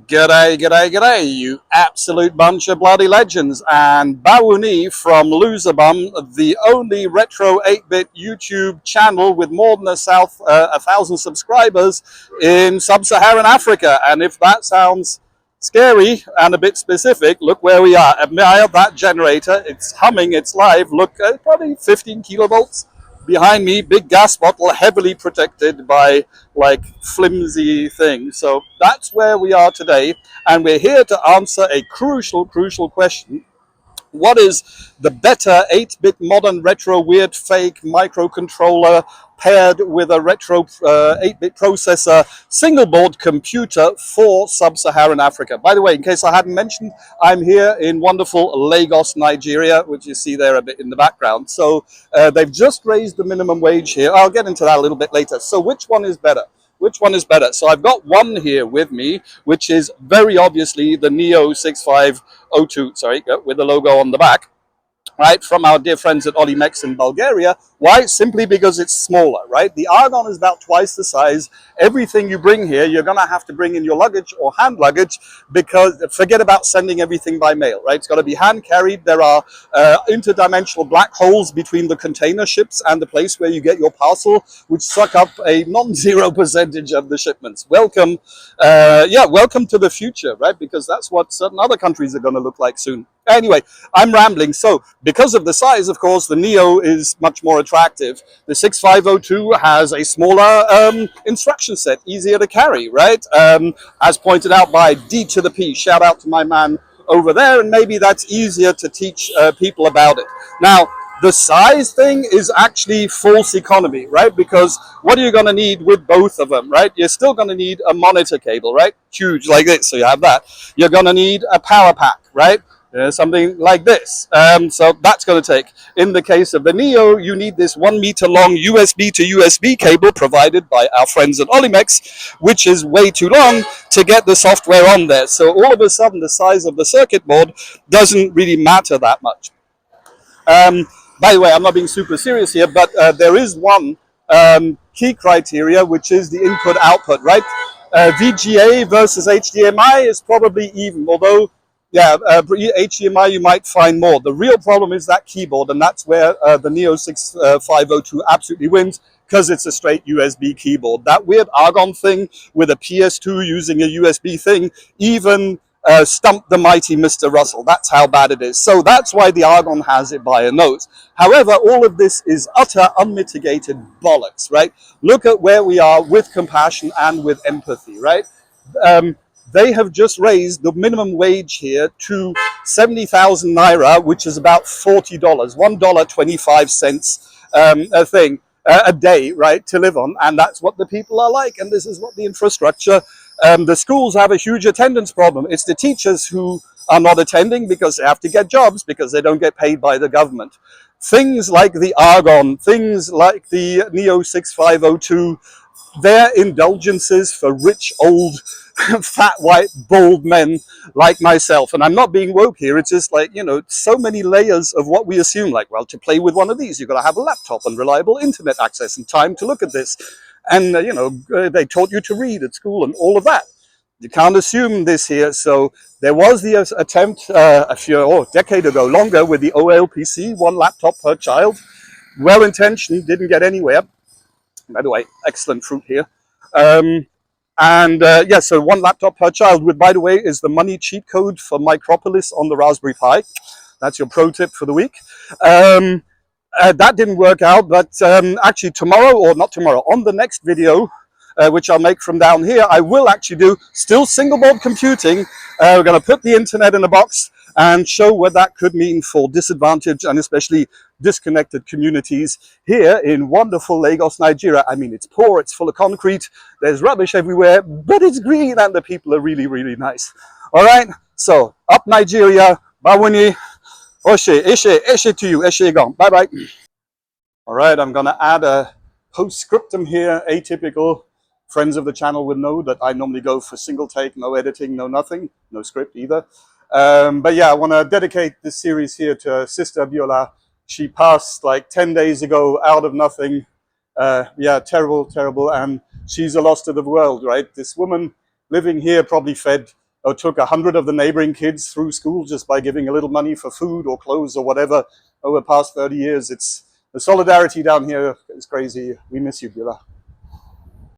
G'day, g'day, g'day, you absolute bunch of bloody legends. And Bawuni from Loserbum, the only retro 8-bit YouTube channel with more than a thousand subscribers in Sub-Saharan Africa. And if that sounds scary and a bit specific, look where we are. Admire that generator. It's humming, it's live. Look, probably 15 kilovolts. Behind me, big gas bottle, heavily protected by like flimsy things. So that's where we are today, and we're here to answer a crucial question. What is the better 8-bit modern retro weird fake microcontroller paired with a retro 8-bit processor single board computer for Sub-Saharan Africa? By the way, in case I hadn't mentioned, I'm here in wonderful Lagos, Nigeria, which you see there a bit in the background. So they've just raised the minimum wage here. I'll get into that a little bit later. So which one is better? Which one is better? So I've got one here with me, which is very obviously the Neo 6502, sorry, with the logo on the back, right, from our dear friends at Olimex in Bulgaria. Why? Simply because it's smaller, right? The Agon is about twice the size. Everything you bring here, you're going to have to bring in your luggage or hand luggage, because forget about sending everything by mail, right? It's got to be hand carried. There are interdimensional black holes between the container ships and the place where you get your parcel, which suck up a non-zero percentage of the shipments. Welcome, welcome to the future, right? Because that's what certain other countries are going to look like soon. Anyway, I'm rambling. So because of the size, of course, the Neo is much more attractive. The 6502 has a smaller instruction set, easier to carry, right? As pointed out by D to the P. Shout out to my man over there, and maybe that's easier to teach people about it. Now, the size thing is actually false economy, right? Because what are you going to need with both of them, right? You're still going to need a monitor cable, right? Huge like this, so you have that. You're going to need a power pack, right? Something like this. So that's going to take. In the case of the Neo, you need this 1 meter long USB to USB cable provided by our friends at Olimex, which is way too long to get the software on there. So all of a sudden, the size of the circuit board doesn't really matter that much. By the way, I'm not being super serious here, but there is one key criteria, which is the input-output, right? VGA versus HDMI is probably even, although HDMI you might find more. The real problem is that keyboard, and that's where the Neo 6502 absolutely wins, because it's a straight USB keyboard. That weird Agon thing with a PS2 using a USB thing even stumped the mighty Mr. Russell. That's how bad it is. So that's why the Agon has it by a nose. However, all of this is utter unmitigated bollocks, right? Look at where we are with compassion and with empathy, right? They have just raised the minimum wage here to 70,000 naira, which is about $40, $1.25 a day, right, to live on. And that's what the people are like. And this is what the infrastructure, the schools have a huge attendance problem. It's the teachers who are not attending because they have to get jobs, because they don't get paid by the government. Things like the Agon, things like the Neo 6502, they're indulgences for rich, old, fat, white, bald men like myself. And I'm not being woke here. It's just like, you know, so many layers of what we assume. Like, well, to play with one of these, you've got to have a laptop and reliable internet access and time to look at this. And, they taught you to read at school and all of that. You can't assume this here. So there was the attempt a decade ago, longer, with the OLPC, one laptop per child. Well-intentioned, didn't get anywhere. By the way, excellent fruit here. So one laptop per child, which, by the way, is the money cheat code for Micropolis on the Raspberry Pi. That's your pro tip for the week. That didn't work out, but actually tomorrow, or not tomorrow, on the next video, which I'll make from down here, I will actually do still single board computing. We're going to put the internet in a box and show what that could mean for disadvantaged and especially disconnected communities here in wonderful Lagos, Nigeria. I mean, it's poor, it's full of concrete, there's rubbish everywhere, but it's green and the people are really, really nice. All right, so up Nigeria, Bawuni, Oshe, Eshe to you, Eshe Agon, bye-bye. All right, I'm gonna add a postscriptum here, atypical. Friends of the channel would know that I normally go for single take, no editing, no nothing, no script either. But yeah, I want to dedicate this series here to Sister Abola. She passed like 10 days ago out of nothing. Terrible, and she's a loss to the world, right? This woman living here probably fed or took 100 of the neighboring kids through school just by giving a little money for food or clothes or whatever over the past 30 years. It's the solidarity down here is crazy. We miss you, Gila.